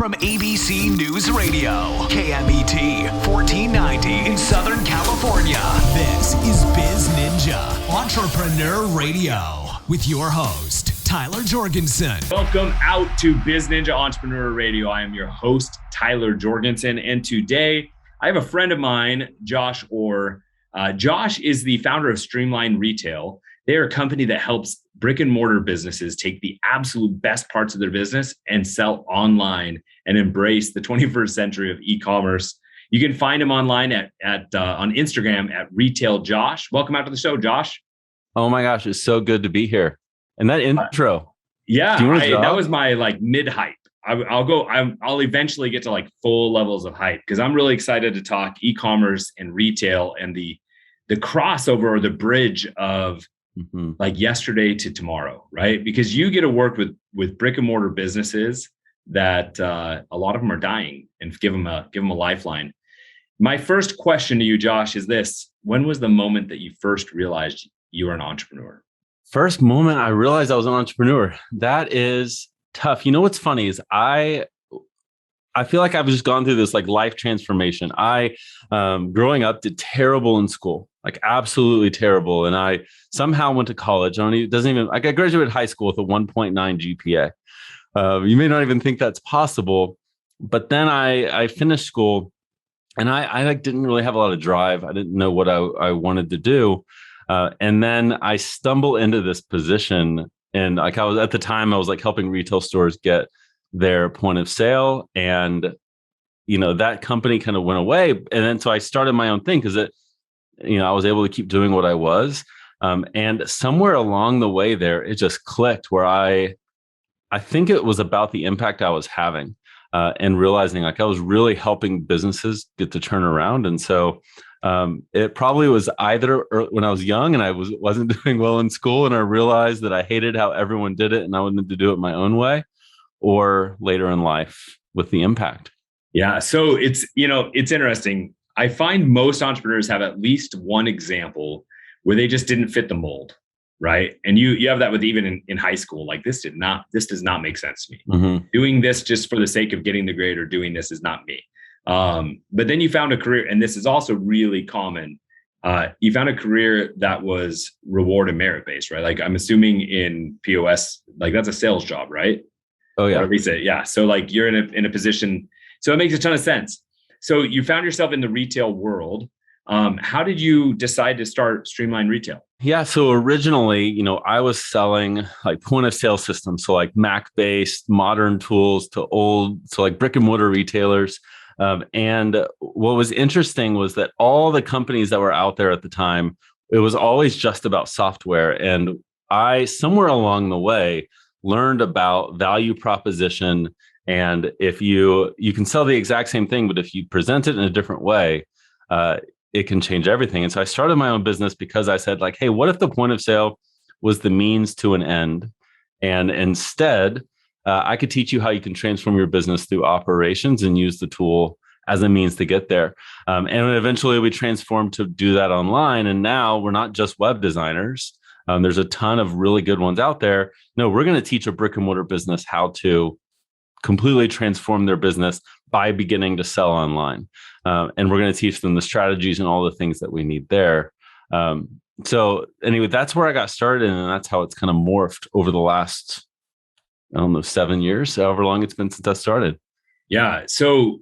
From ABC News Radio, KMET 1490 in Southern California. This is BizNinja Entrepreneur Radio with your host, Tyler Jorgensen. Welcome out to BizNinja Entrepreneur Radio. I am your host, Tyler Jorgensen. And today I have a friend of mine, Josh Orr. Josh is the founder of Streamline Retail. They are a company that helps brick-and-mortar businesses take the absolute best parts of their business and sell online and embrace the 21st century of e-commerce. You can find him online on Instagram at Retail Josh. Welcome out to the show, Josh. Oh my gosh, it's so good to be here. And that intro. That was my mid-hype. I'll eventually get to full levels of hype because I'm really excited to talk e-commerce and retail and the crossover or the bridge of yesterday to tomorrow, right? Because you get to work with brick and mortar businesses that a lot of them are dying, and give them a lifeline. My first question to you, Josh, is this: when was the moment that you first realized you were an entrepreneur? First moment I realized I was an entrepreneur. That is tough. You know what's funny is I feel like I've just gone through this life transformation. I growing up did terrible in school. Absolutely terrible. And I somehow went to college. I graduated high school with a 1.9 GPA. You may not even think that's possible, but then I finished school and I didn't really have a lot of drive. I didn't know what I wanted to do. And then I stumble into this position, and I was at the time I was helping retail stores get their point of sale. And, that company kind of went away. And then, so I started my own thing because I was able to keep doing what I was. And somewhere along the way there, it just clicked where I think it was about the impact I was having and realizing I was really helping businesses get to turn around. And so it probably was either when I was young and I wasn't doing well in school and I realized that I hated how everyone did it and I wanted to do it my own way, or later in life with the impact. Yeah. So it's interesting. I find most entrepreneurs have at least one example where they just didn't fit the mold, right? And you have that with even in high school. This does not make sense to me. Mm-hmm. Doing this just for the sake of getting the grade or doing this is not me. But then you found a career, and this is also really common. You found a career that was reward and merit based, right? I'm assuming in POS, that's a sales job, right? Oh yeah. Yeah. So you're in a position, so it makes a ton of sense. So you found yourself in the retail world. How did you decide to start Streamline Retail? Yeah. So originally, I was selling point of sale systems. So Mac-based modern tools to brick and mortar retailers. And what was interesting was that all the companies that were out there at the time, it was always just about software. And I, somewhere along the way, learned about value proposition. And if you can sell the exact same thing, but if you present it in a different way, it can change everything. And so I started my own business because I said hey, what if the point of sale was the means to an end? And instead, I could teach you how you can transform your business through operations and use the tool as a means to get there. And eventually we transformed to do that online. And now we're not just web designers. There's a ton of really good ones out there. No, we're going to teach a brick and mortar business how to completely transform their business by beginning to sell online. And we're going to teach them the strategies and all the things that we need there. So anyway, that's where I got started. And that's how it's kind of morphed over the last, 7 years, however long it's been since I started. Yeah. So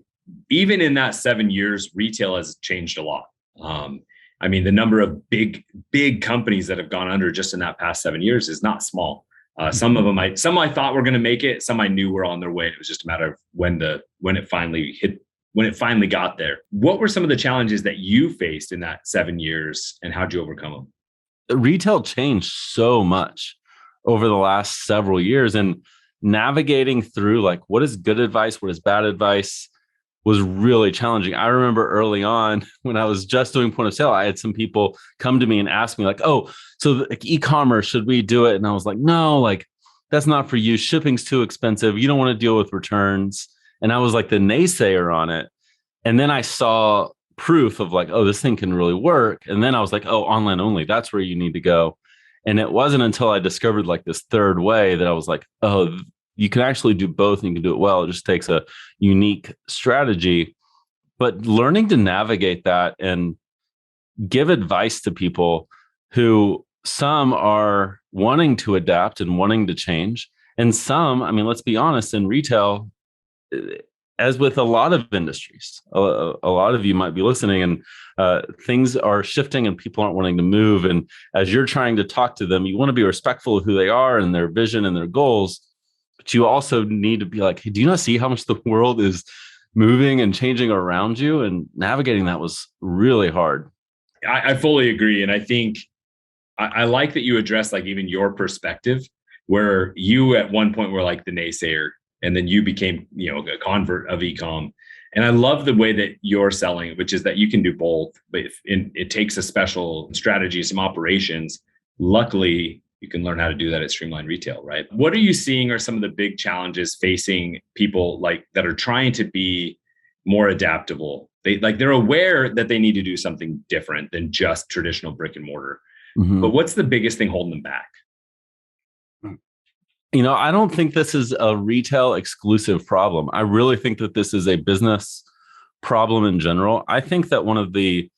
even in that 7 years, retail has changed a lot. The number of big companies that have gone under just in that past 7 years is not small. Some of them, some I thought were going to make it. Some I knew were on their way. It was just a matter of when it finally got there. What were some of the challenges that you faced in that 7 years, and how'd you overcome them? Retail changed so much over the last several years, and navigating through what is good advice, what is bad advice, was really challenging. I remember early on when I was just doing point of sale, I had some people come to me and ask me oh, so e-commerce, should we do it? And I was no, that's not for you. Shipping's too expensive. You don't want to deal with returns. And I was the naysayer on it. And then I saw proof of oh, this thing can really work. And then I was oh, online only, that's where you need to go. And it wasn't until I discovered this third way that I was oh, you can actually do both and you can do it well. It just takes a unique strategy. But learning to navigate that and give advice to people who some are wanting to adapt and wanting to change. And some, I mean, let's be honest, in retail, as with a lot of industries, a lot of you might be listening and things are shifting and people aren't wanting to move. And as you're trying to talk to them, you want to be respectful of who they are and their vision and their goals. But you also need to be like, hey, do you not see how much the world is moving and changing around you? And navigating that was really hard. I fully agree. And I think I like that you address like even your perspective, where you at one point were like the naysayer, and then you became, a convert of eCom. And I love the way that you're selling, which is that you can do both, but it takes a special strategy, some operations. Luckily, you can learn how to do that at Streamline Retail, right? What are you seeing are some of the big challenges facing people like that are trying to be more adaptable? They're aware that they need to do something different than just traditional brick and mortar. Mm-hmm. But what's the biggest thing holding them back? I don't think this is a retail exclusive problem. I really think that this is a business problem in general. I think that one of the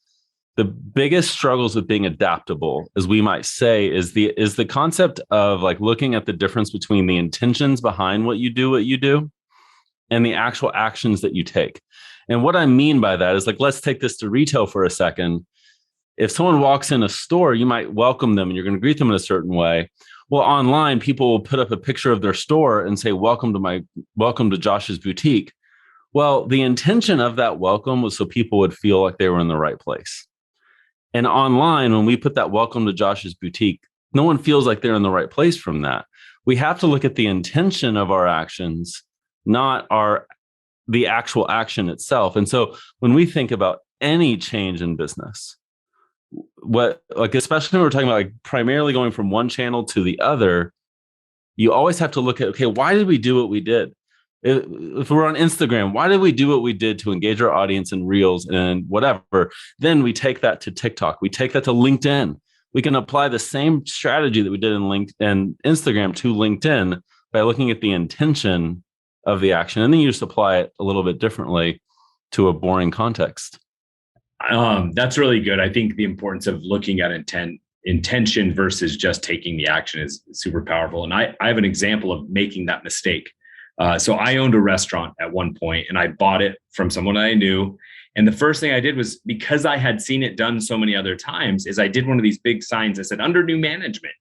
biggest struggles with being adaptable, as we might say, is the concept of like looking at the difference between the intentions behind what you do and the actual actions that you take. And what I mean by that is like, let's take this to retail for a second. If someone walks in a store, you might welcome them and you're going to greet them in a certain way. Well, online, people will put up a picture of their store and say, welcome to Josh's boutique. Well, the intention of that welcome was so people would feel like they were in the right place. And online, when we put that welcome to Josh's boutique, no one feels like they're in the right place from that. We have to look at the intention of our actions, not the actual action itself. And so when we think about any change in business, especially when we're talking about like primarily going from one channel to the other, you always have to look at, okay, why did we do what we did? If we're on Instagram, why did we do what we did to engage our audience in Reels and whatever? Then we take that to TikTok. We take that to LinkedIn. We can apply the same strategy that we did in Instagram to LinkedIn by looking at the intention of the action. And then you just apply it a little bit differently to a boring context. That's really good. I think the importance of looking at intention versus just taking the action is super powerful. And I have an example of making that mistake. So I owned a restaurant at one point and I bought it from someone I knew. And the first thing I did was, because I had seen it done so many other times, is I did one of these big signs that said under new management.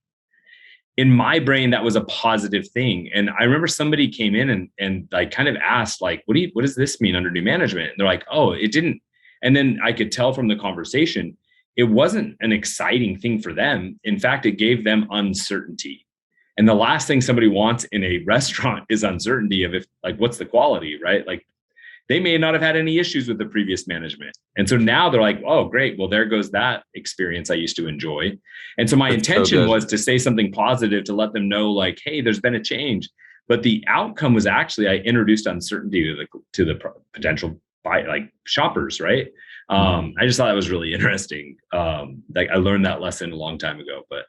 In my brain, that was a positive thing. And I remember somebody came in and I kind of asked, like, what does this mean under new management? And they're like, oh, it didn't. And then I could tell from the conversation, it wasn't an exciting thing for them. In fact, it gave them uncertainty. And the last thing somebody wants in a restaurant is uncertainty of what's the quality, right? Like they may not have had any issues with the previous management. And so now they're like, oh, great. Well, there goes that experience I used to enjoy. And so my intention was to say something positive to let them know like, hey, there's been a change. But the outcome was actually I introduced uncertainty to the potential shoppers, right? I just thought that was really interesting. I learned that lesson a long time ago, but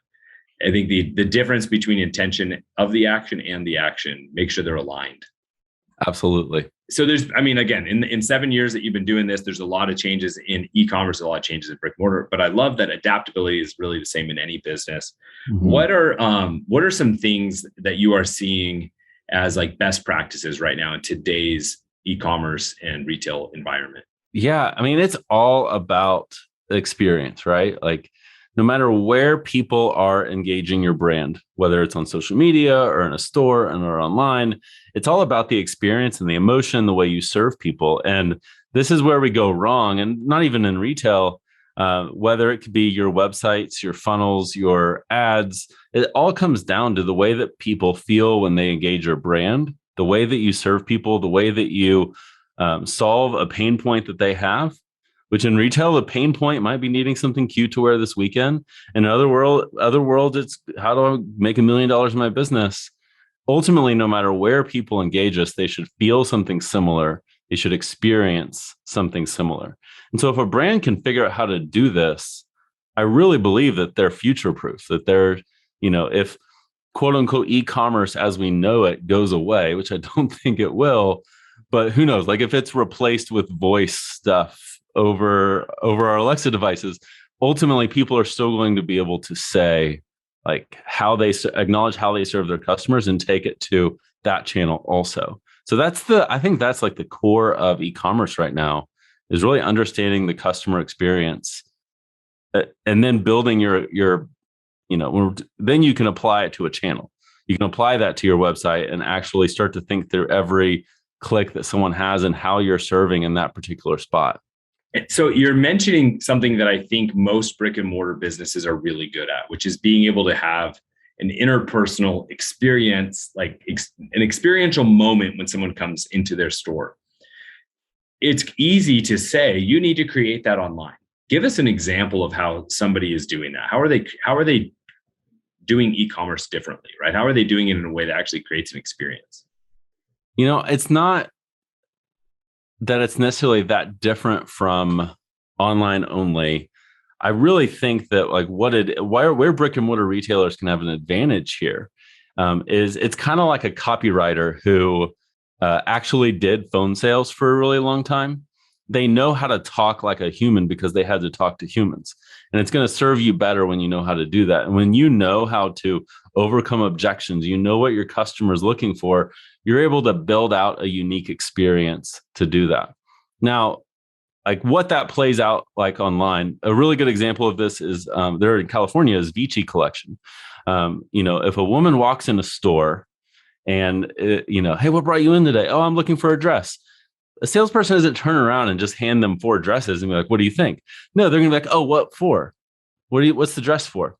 I think the difference between intention of the action and the action, make sure they're aligned. Absolutely. So again, in 7 years that you've been doing this, there's a lot of changes in e-commerce, a lot of changes in brick and mortar, but I love that adaptability is really the same in any business. Mm-hmm. What are some things that you are seeing as like best practices right now in today's e-commerce and retail environment? Yeah. It's all about experience, right? Like no matter where people are engaging your brand, whether it's on social media or in a store or online, it's all about the experience and the emotion, the way you serve people. And this is where we go wrong. And not even in retail, whether it could be your websites, your funnels, your ads, it all comes down to the way that people feel when they engage your brand, the way that you serve people, the way that you solve a pain point that they have, which in retail, the pain point might be needing something cute to wear this weekend. In other world, it's how do I make $1 million in my business? Ultimately, no matter where people engage us, they should feel something similar. They should experience something similar. And so if a brand can figure out how to do this, I really believe that they're future-proof, that they're, if quote unquote e-commerce as we know it goes away, which I don't think it will, but who knows? Like if it's replaced with voice stuff over our Alexa devices, ultimately people are still going to be able to say like how they acknowledge how they serve their customers and take it to that channel also. So I think that's like the core of e-commerce right now, is really understanding the customer experience and then building your then you can apply it to a channel. You can apply that to your website and actually start to think through every click that someone has and how you're serving in that particular spot. So you're mentioning something that I think most brick and mortar businesses are really good at, which is being able to have an interpersonal experience, like an experiential moment when someone comes into their store. It's easy to say you need to create that online. Give us an example of how somebody is doing that. How are they doing e-commerce differently, right? How are they doing it in a way that actually creates an experience? It's not that it's necessarily that different from online only. I really think that like where brick and mortar retailers can have an advantage here is it's kind of like a copywriter who actually did phone sales for a really long time. They know how to talk like a human because they had to talk to humans. And it's going to serve you better when you know how to do that. And when you know how to overcome objections, you know what your customer is looking for, you're able to build out a unique experience to do that. Now, like what that plays out like online, a really good example of this is there in California is Vici Collection. If a woman walks in a store and, hey, what brought you in today? Oh, I'm looking for a dress. A salesperson doesn't turn around and just hand them 4 dresses and be like, what do you think? No, they're going to be like, oh, what for? What's the dress for?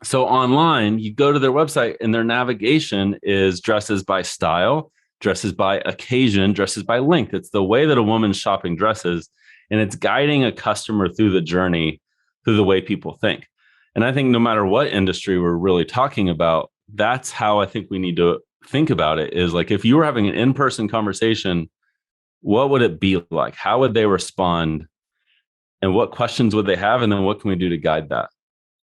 So online, you go to their website and their navigation is dresses by style, dresses by occasion, dresses by length. It's the way that a woman's shopping dresses, and it's guiding a customer through the journey, through the way people think. And I think no matter what industry we're really talking about, that's how I think we need to think about it, is like if you were having an in-person conversation, what would it be like? How would they respond? And what questions would they have? And then what can we do to guide that?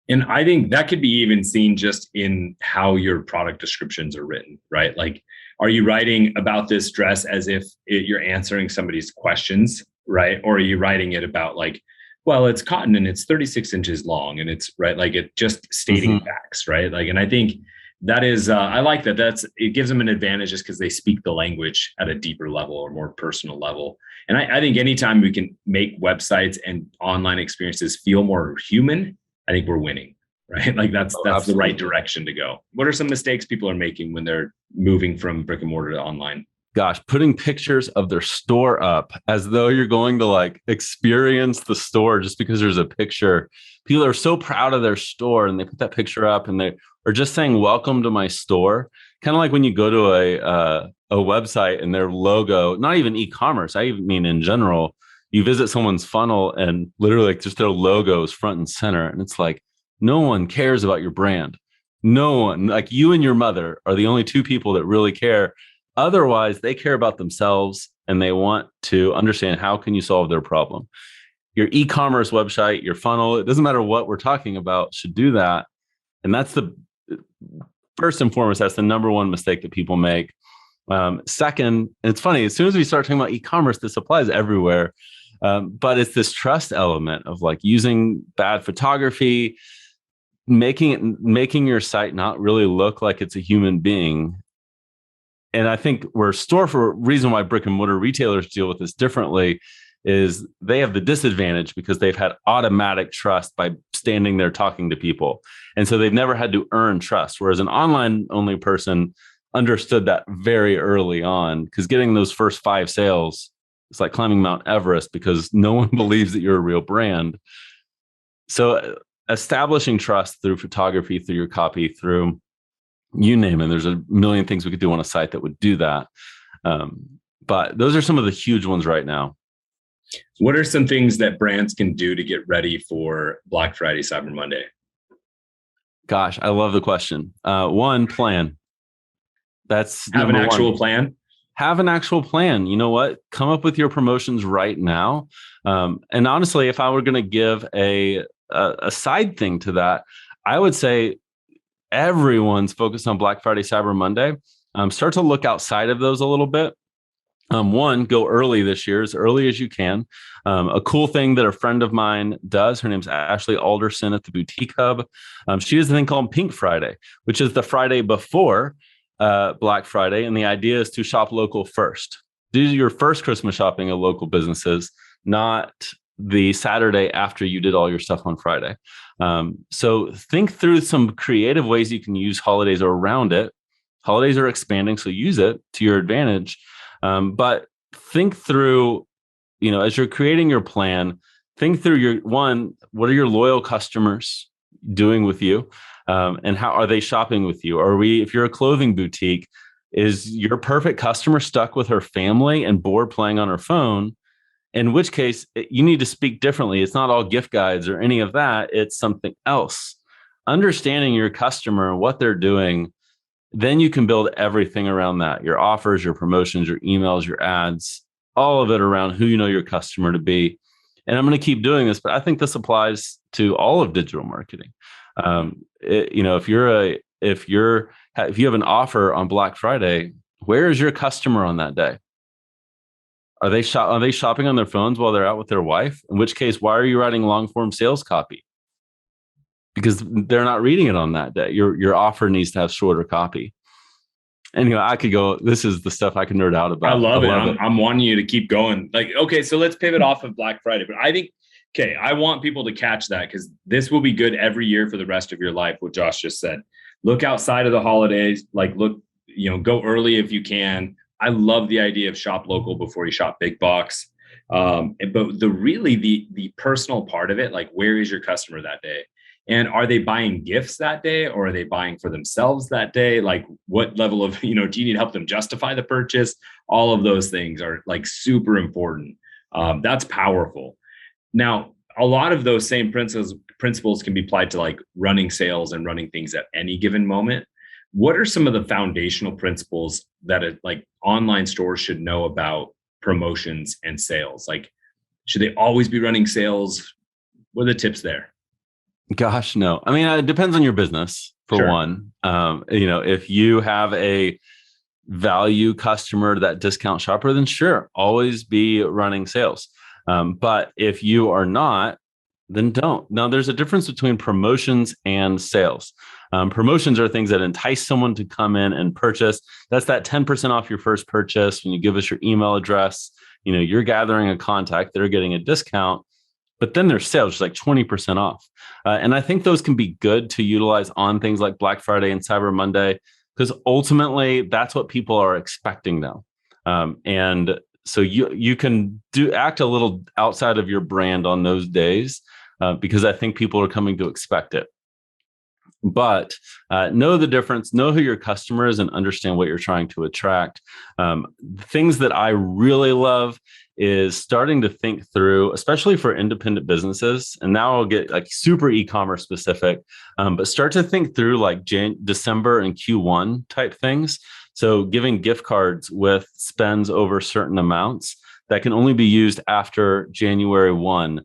And I think that could be even seen just in how your product descriptions are written, right? Like, are you writing about this dress as if you're answering somebody's questions, right? Or are you writing it about like, well, it's cotton and it's 36 inches long and it's right, like it just stating facts, right? Like, and I think that is, I like that. It gives them an advantage just because they speak the language at a deeper level or more personal level. And I think anytime we can make websites and online experiences feel more human, I think we're winning, right? Like that's the right direction to go. What are some mistakes people are making when they're moving from brick and mortar to online? Gosh, putting pictures of their store up as though you're going to like experience the store just because there's a picture. People are so proud of their store and they put that picture up and they are just saying, welcome to my store. Kind of like when you go to a website and their logo, not even e-commerce, I even mean in general, you visit someone's funnel and literally like just their logo is front and center. And it's like, no one cares about your brand. No one, like you and your mother are the only 2 people that really care. Otherwise, they care about themselves and they want to understand how can you solve their problem. Your e-commerce website, your funnel, it doesn't matter what we're talking about, should do that. And that's the first and foremost, that's the number one mistake that people make. Second, and it's funny, as soon as we start talking about e-commerce, this applies everywhere. But it's this trust element of like using bad photography, making your site not really look like it's a human being. And I think for a reason why brick and mortar retailers deal with this differently is they have the disadvantage because they've had automatic trust by standing there talking to people. And so they've never had to earn trust. Whereas an online only person understood that very early on, because getting those first 5 sales, it's like climbing Mount Everest because no one believes that you're a real brand. So establishing trust through photography, through your copy, through you name it. There's a million things we could do on a site that would do that. But those are some of the huge ones right now. What are some things that brands can do to get ready for Black Friday, Cyber Monday? Gosh, I love the question. One, plan. That's have an actual plan. Have an actual plan. You know what? Come up with your promotions right now. And honestly, if I were going to give a side thing to that, I would say everyone's focused on Black Friday, Cyber Monday. Start to look outside of those a little bit. One, go early this year, as early as you can. A cool thing that a friend of mine does, her name's Ashley Alderson at the Boutique Hub. She does a thing called Pink Friday, which is the Friday before Black Friday. And the idea is to shop local first. Do your first Christmas shopping at local businesses, not the Saturday after you did all your stuff on Friday. So think through some creative ways you can use holidays around it. Holidays are expanding, so use it to your advantage. But think through, as you're creating your plan, think through what are your loyal customers doing with you? And how are they shopping with you? If you're a clothing boutique, is your perfect customer stuck with her family and bored playing on her phone? In which case you need to speak differently. It's not all gift guides or any of that. It's something else. Understanding your customer and what they're doing, then you can build everything around that. Your offers, your promotions, your emails, your ads, all of it around who you know your customer to be. And I'm going to keep doing this, but I think this applies to all of digital marketing. If you have an offer on Black Friday, where is your customer on that day? Are they shopping on their phones while they're out with their wife? In which case, why are you writing long form sales copy? Because they're not reading it on that day. Your offer needs to have shorter copy. Anyway, I could go. This is the stuff I can nerd out about. I love it. I'm wanting you to keep going. So let's pivot off of Black Friday. But I think, I want people to catch that, because this will be good every year for the rest of your life. What Josh just said. Look outside of the holidays. Go early if you can. I love the idea of shop local before you shop big box. But the personal part of it, where is your customer that day? And are they buying gifts that day, or are they buying for themselves that day? What level of, do you need to help them justify the purchase? All of those things are super important. That's powerful. Now, a lot of those same principles can be applied to running sales and running things at any given moment. What are some of the foundational principles that online stores should know about promotions and sales? Should they always be running sales? What are the tips there? Gosh, no. I mean, it depends on your business, for Sure. one. If you have a value customer, that discount shopper, then sure, always be running sales. But if you are not, then don't. Now, there's a difference between promotions and sales. Promotions are things that entice someone to come in and purchase. That's that 10% off your first purchase. When you give us your email address, you're gathering a contact, they're getting a discount. But then there's sales, just 20% off. And I think those can be good to utilize on things like Black Friday and Cyber Monday, because ultimately that's what people are expecting now. And so you can act a little outside of your brand on those days, because I think people are coming to expect it. But know the difference, know who your customer is, and understand what you're trying to attract. Things that I really love is starting to think through, especially for independent businesses. And now I'll get super e-commerce specific, but start to think through December and Q1 type things. So giving gift cards with spends over certain amounts that can only be used after January 1.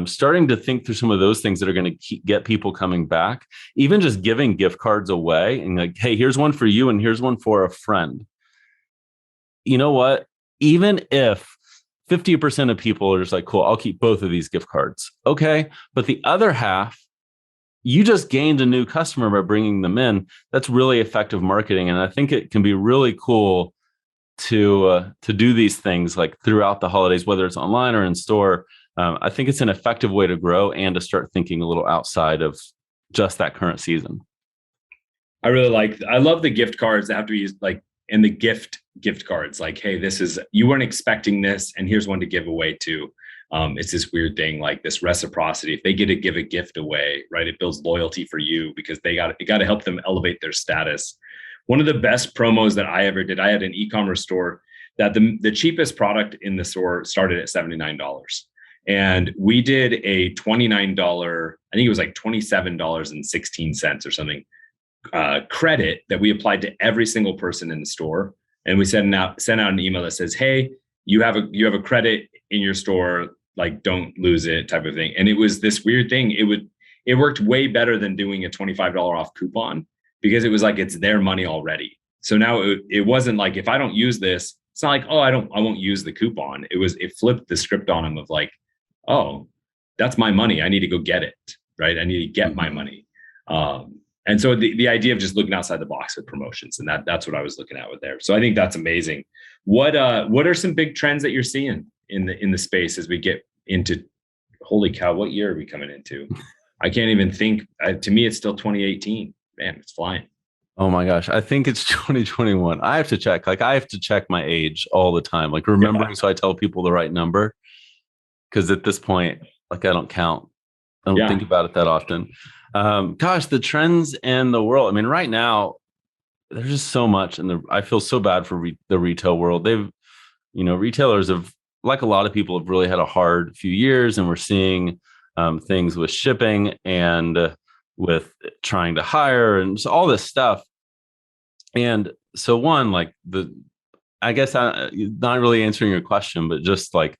Starting to think through some of those things that are going to get people coming back. Even just giving gift cards away and hey, here's one for you and here's one for a friend. You know what? Even if 50% of people are just cool, I'll keep both of these gift cards. Okay. But the other half, you just gained a new customer by bringing them in. That's really effective marketing. And I think it can be really cool to do these things throughout the holidays, whether it's online or in store. I think it's an effective way to grow and to start thinking a little outside of just that current season. I love the gift cards that have to be used and the gift cards. Hey, you weren't expecting this, and here's one to give away too. It's this weird thing, this reciprocity. If they get to give a gift away, right, it builds loyalty for you because you got to help them elevate their status. One of the best promos that I ever did, I had an e-commerce store that the cheapest product in the store started at $79. And we did a $29, I think it was $27.16 or something, credit that we applied to every single person in the store. And we sent out an email that says, hey, you have a credit in your store, don't lose it type of thing. And it was this weird thing. It worked way better than doing a $25 off coupon. because it was like, it's their money already. So now it wasn't like, if I don't use this, it's not like, oh, I won't use the coupon. It flipped the script on them of like, oh, that's my money. I need to go get it. Right. I need to get my money. And so the idea of just looking outside the box with promotions, and that's what I was looking at with there. So I think that's amazing. What are some big trends that you're seeing in the space as we get into, holy cow, what year are we coming into? I can't even think. To me, it's still 2018. Man, it's flying. Oh my gosh. I think it's 2021. I have to check. Like, I have to check my age all the time. Like, remembering so I tell people the right number. Because at this point, like, I don't count. I don't think about it that often. Gosh, the trends in the world. I mean, right now, there's just so much. And I feel so bad for the retail world. Retailers have, like a lot of people, have really had a hard few years. And we're seeing things with shipping and with trying to hire and so all this stuff. And so one, like I guess not really answering your question, but just like,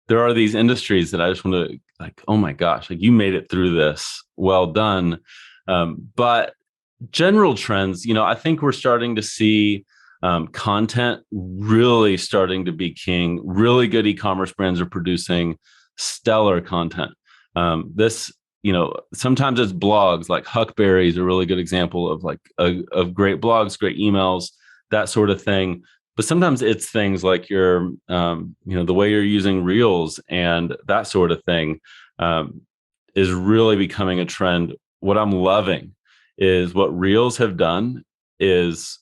there are these industries that I just want to like, oh my gosh, like, you made it through this. Well done. But general trends, I think we're starting to see content really starting to be king. Really good e-commerce brands are producing stellar content. Sometimes it's blogs, like Huckberry is a really good example of like of great blogs, great emails, that sort of thing. But sometimes it's things like your, the way you're using Reels and that sort of thing is really becoming a trend. What I'm loving is what Reels have done is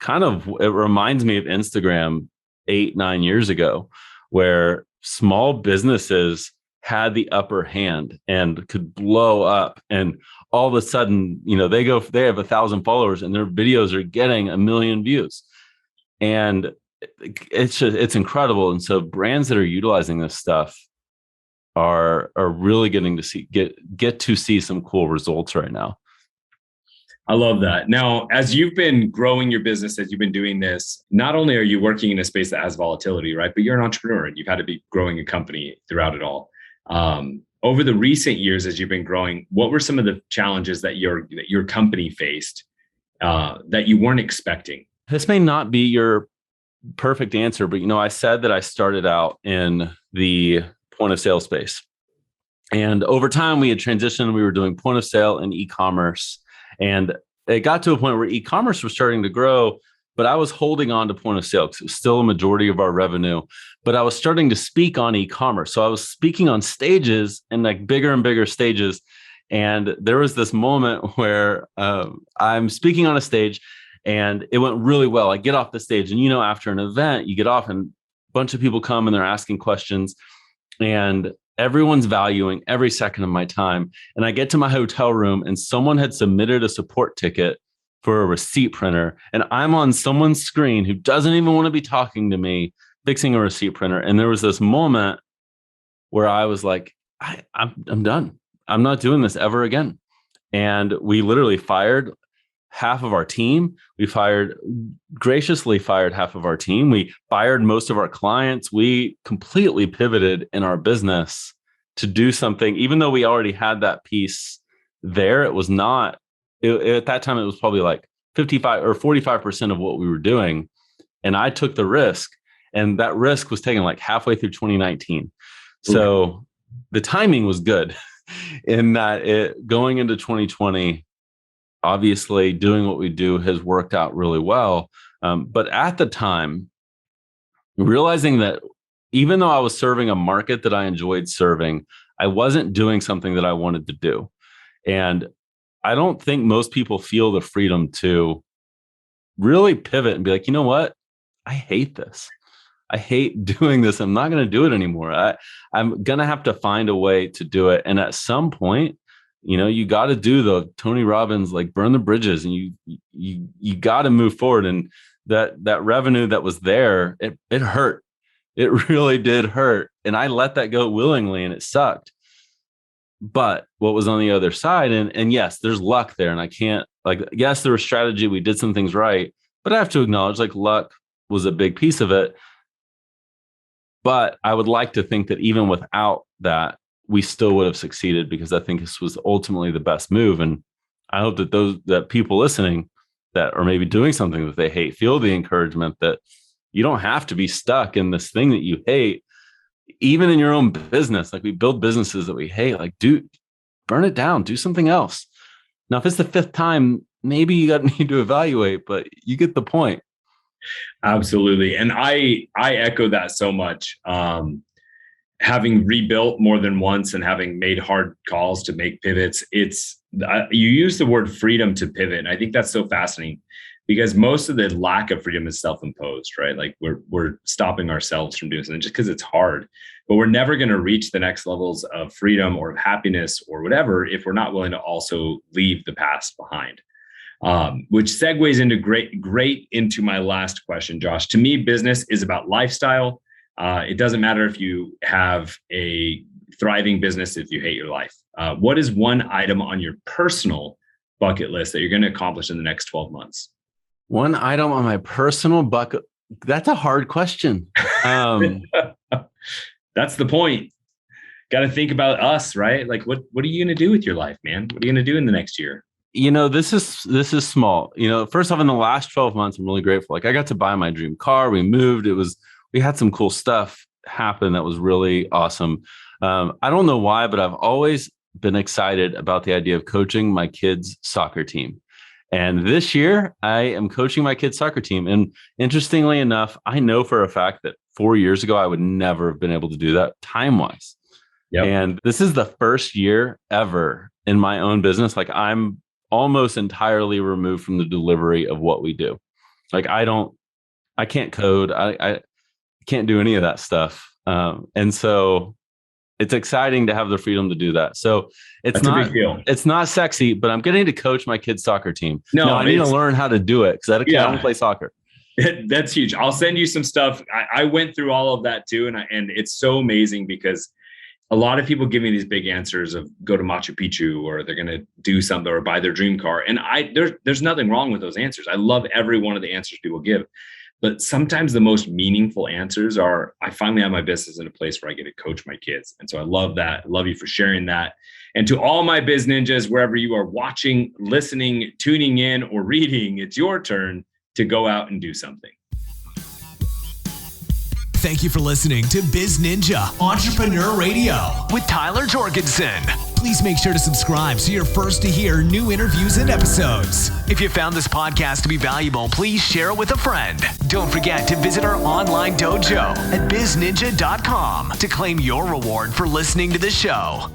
it reminds me of Instagram 8-9 years ago, where small businesses had the upper hand and could blow up. And all of a sudden, they have 1,000 followers and their videos are getting 1 million views. And it's incredible. And so brands that are utilizing this stuff are really getting to get to see some cool results right now. I love that. Now, as you've been growing your business, as you've been doing this, not only are you working in a space that has volatility, right? But you're an entrepreneur and you've had to be growing a company throughout it all. Over the recent years, as you've been growing, what were some of the challenges that your company faced that you weren't expecting? This may not be your perfect answer, but I said that I started out in the point of sale space. And over time, we had transitioned. We were doing point of sale and e-commerce. And it got to a point where e-commerce was starting to grow, but I was holding on to point of sale because it was still a majority of our revenue. But I was starting to speak on e-commerce. So I was speaking on stages and like bigger and bigger stages. And there was this moment where I'm speaking on a stage and it went really well. I get off the stage and, after an event, you get off and a bunch of people come and they're asking questions and everyone's valuing every second of my time. And I get to my hotel room and someone had submitted a support ticket for a receipt printer. And I'm on someone's screen who doesn't even want to be talking to me, fixing a receipt printer. And there was this moment where I was like, I'm done. I'm not doing this ever again. And we literally fired half of our team. We graciously fired half of our team. We fired most of our clients. We completely pivoted in our business to do something, even though we already had that piece there. It was not, at that time, it was probably like 55 or 45% of what we were doing. And I took the risk, and that risk was taken like halfway through 2019. So the timing was good in that going into 2020, obviously doing what we do has worked out really well. But at the time, realizing that even though I was serving a market that I enjoyed serving, I wasn't doing something that I wanted to do. And I don't think most people feel the freedom to really pivot and be like, you know what? I hate this. I hate doing this. I'm not going to do it anymore. I'm going to have to find a way to do it. And at some point, you got to do the Tony Robbins, like burn the bridges, and you got to move forward. And that revenue that was there, it hurt. It really did hurt. And I let that go willingly, and it sucked. But what was on the other side, and yes, there's luck there. And I can't, yes, there was strategy. We did some things right, but I have to acknowledge luck was a big piece of it. But I would like to think that even without that, we still would have succeeded, because I think this was ultimately the best move. And I hope that people listening that are maybe doing something that they hate feel the encouragement that you don't have to be stuck in this thing that you hate, even in your own business. Like, we build businesses that we hate, like, burn it down, do something else. Now, if it's the 5th time, maybe you need to evaluate, but you get the point. Absolutely. And I echo that so much. Having rebuilt more than once and having made hard calls to make pivots, you use the word freedom to pivot. And I think that's so fascinating, because most of the lack of freedom is self-imposed, right? Like, we're stopping ourselves from doing something just because it's hard, but we're never going to reach the next levels of freedom or of happiness or whatever if we're not willing to also leave the past behind. Which segues into great into my last question, Josh. To me, business is about lifestyle. It doesn't matter if you have a thriving business, if you hate your life. What is one item on your personal bucket list that you're going to accomplish in the next 12 months? One item on my personal bucket. That's a hard question. That's the point. Got to think about us, right? Like, what are you going to do with your life, man? What are you going to do in the next year? This is small. First off, in the last 12 months, I'm really grateful. Like, I got to buy my dream car. We moved. We had some cool stuff happen that was really awesome. I don't know why, but I've always been excited about the idea of coaching my kids' soccer team. And this year, I am coaching my kids' soccer team. And interestingly enough, I know for a fact that 4 years ago, I would never have been able to do that time-wise. Yep. And this is the first year ever in my own business. Like, I'm almost entirely removed from the delivery of what we do. Like, I can't code. I can't do any of that stuff. And so it's exciting to have the freedom to do that. So it's not sexy, but I'm getting to coach my kids' soccer team. No, I need to learn how to do it, because I don't play soccer. That's huge. I'll send you some stuff. I went through all of that too. And it's so amazing, because a lot of people give me these big answers of go to Machu Picchu, or they're going to do something, or buy their dream car. And there's nothing wrong with those answers. I love every one of the answers people give. But sometimes the most meaningful answers are, I finally have my business in a place where I get to coach my kids. And so I love that. I love you for sharing that. And to all my biz ninjas, wherever you are watching, listening, tuning in, or reading, it's your turn to go out and do something. Thank you for listening to BizNinja Entrepreneur Radio with Tyler Jorgensen. Please make sure to subscribe so you're first to hear new interviews and episodes. If you found this podcast to be valuable, please share it with a friend. Don't forget to visit our online dojo at bizninja.com to claim your reward for listening to the show.